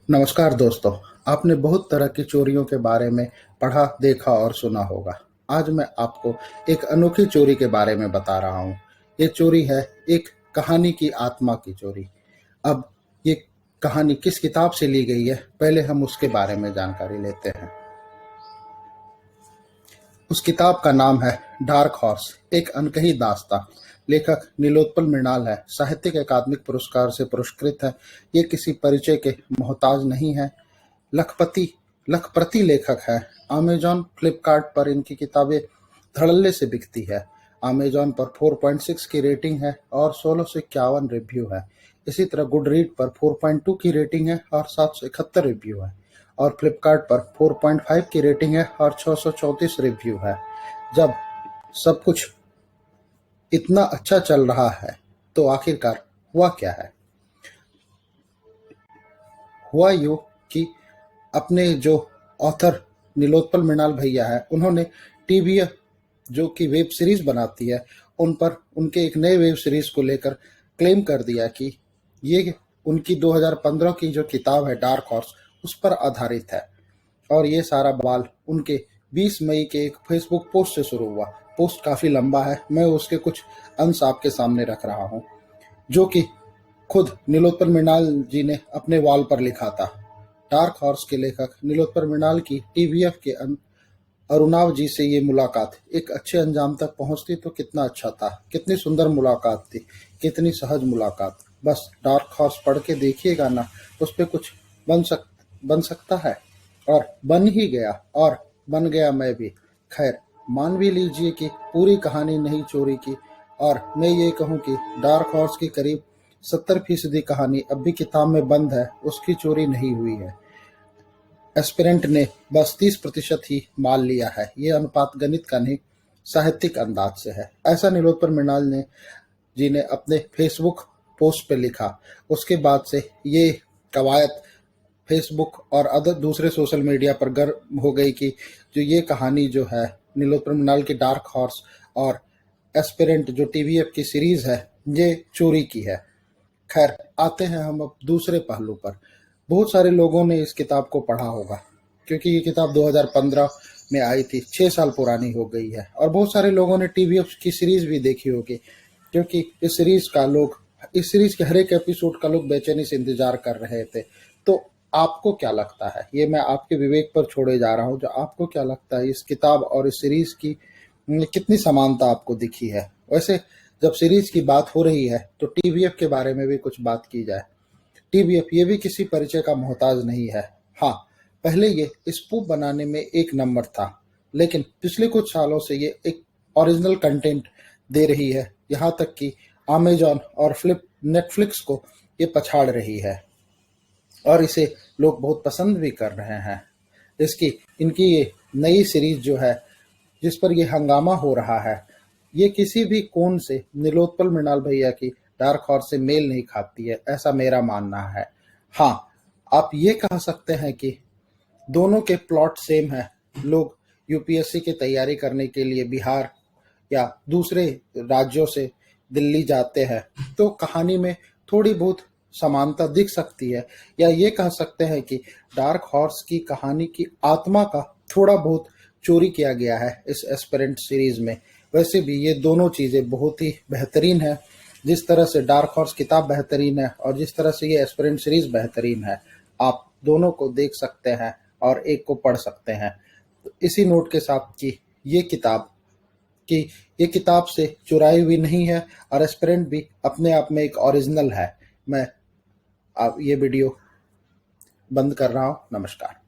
नमस्कार दोस्तों। आपने बहुत तरह की चोरियों के बारे में पढ़ा, देखा और सुना होगा। आज मैं आपको एक अनोखी चोरी के बारे में बता रहा हूँ। ये चोरी है एक कहानी की आत्मा की चोरी। अब ये कहानी किस किताब से ली गई है, पहले हम उसके बारे में जानकारी लेते हैं। उस किताब का नाम है डार्क हॉर्स, एक अनकही दास्तां। लेखक नीलोत्पल मृणाल है। साहित्यिक अकादमिक पुरस्कार से पुरस्कृत है। ये किसी परिचय के मोहताज नहीं है। लखपति लखप्रति लेखक है। अमेजॉन फ्लिपकार्ट पर इनकी किताबें धड़ल्ले से बिकती है। अमेजॉन पर 4.6 की रेटिंग है और 1651 रिव्यू है। इसी तरह गुडरीड पर 4.2 की रेटिंग है और 771 रिव्यू है। और फ्लिपकार्ट पर 4.5 की रेटिंग है और 634 रिव्यू है। जब सब कुछ इतना अच्छा चल रहा है तो आखिरकार हुआ क्या है? हुआ यूं कि अपने जो ऑथर नीलोत्पल मृणाल भैया है, उन्होंने टीवीएफ जो कि वेब सीरीज बनाती है, उन पर उनके एक नए वेब सीरीज को लेकर क्लेम कर दिया कि ये उनकी 2015 की जो किताब है डार्क हॉर्स, उस पर आधारित है। और ये सारा बवाल उनके 20 मई के एक फेसबुक पोस्ट से शुरू हुआ। पोस्ट काफी लंबा है, मैं उसके कुछ अंश आपके सामने रख रहा हूँ, जो कि खुद नीलोत्पल मृणाल जी ने अपने वॉल पर लिखा था। डार्क हॉर्स के लेखक नीलोत्पल मृणाल की टीवीएफ के अरुणाव जी से ये मुलाकात एक अच्छे अंजाम तक पहुंचती तो कितना अच्छा था। कितनी सुंदर मुलाकात थी, कितनी सहज मुलाकात। बस डार्क हॉर्स पढ़ के देखिएगा ना, उस पे कुछ बन सकता है। और बन ही गया, और बन गया मैं भी। खैर, मान भी लीजिए कि पूरी कहानी नहीं चोरी की, और मैं ये कहूँ कि डार्क हॉर्स की करीब 70% कहानी अब भी किताब में बंद है, उसकी चोरी नहीं हुई है। एस्पिरेंट ने बस 30% ही माल लिया है। ये अनुपात गणित का नहीं, साहित्यिक अंदाज से है। ऐसा नीलोत्पल मृणाल ने जी ने अपने फेसबुक पोस्ट पे लिखा। उसके बाद से ये कवायद फेसबुक और अदर दूसरे सोशल मीडिया पर गर्म हो गई कि जो ये कहानी जो है नीलोत्पल मृणाल की डार्क हॉर्स और एस्पिरेंट जो टीवीएफ की सीरीज है, ये चोरी की है। खैर, आते हैं हम अब दूसरे पहलू पर। बहुत सारे लोगों ने इस किताब को पढ़ा होगा, क्योंकि ये किताब 2015 में आई थी, 6 साल पुरानी हो गई है। और बहुत सारे लोगों ने टीवीएफ की सीरीज भी देखी होगी, क्योंकि इस सीरीज के हर एक एपिसोड का लोग बेचैनी से इंतजार कर रहे थे। तो आपको क्या लगता है, ये मैं आपके विवेक पर छोड़े जा रहा हूँ, जो आपको क्या लगता है इस किताब और इस सीरीज की कितनी समानता आपको दिखी है? वैसे जब सीरीज की बात हो रही है तो टीवीएफ के बारे में भी कुछ बात की जाए। टीवीएफ ये भी किसी परिचय का मोहताज नहीं है। हाँ, पहले ये स्पूफ बनाने में एक नंबर था, लेकिन पिछले कुछ सालों से ये एक ओरिजिनल कंटेंट दे रही है। यहाँ तक कि अमेजॉन और नेटफ्लिक्स को ये पछाड़ रही है, और इसे लोग बहुत पसंद भी कर रहे हैं। इसकी इनकी ये नई सीरीज जो है, जिस पर ये हंगामा हो रहा है, ये किसी भी कोण से नीलोत्पल मृणाल भैया की डार्क हॉर्स से मेल नहीं खाती है, ऐसा मेरा मानना है। हाँ, आप ये कह सकते हैं कि दोनों के प्लॉट सेम है। लोग यूपीएससी की तैयारी करने के लिए बिहार या दूसरे राज्यों से दिल्ली जाते हैं, तो कहानी में थोड़ी बहुत समानता दिख सकती है। या ये कह सकते हैं कि डार्क हॉर्स की कहानी की आत्मा का थोड़ा बहुत चोरी किया गया है इस एस्पिरेंट सीरीज में। वैसे भी ये दोनों चीज़ें बहुत ही बेहतरीन है। जिस तरह से डार्क हॉर्स किताब बेहतरीन है और जिस तरह से ये एस्पिरेंट सीरीज बेहतरीन है, आप दोनों को देख सकते हैं और एक को पढ़ सकते हैं। तो इसी नोट के साथ कि ये किताब से चुराई हुई नहीं है, और एस्पिरेंट भी अपने आप में एक ओरिजिनल है। मैं अब ये वीडियो बंद कर रहा हूँ। नमस्कार।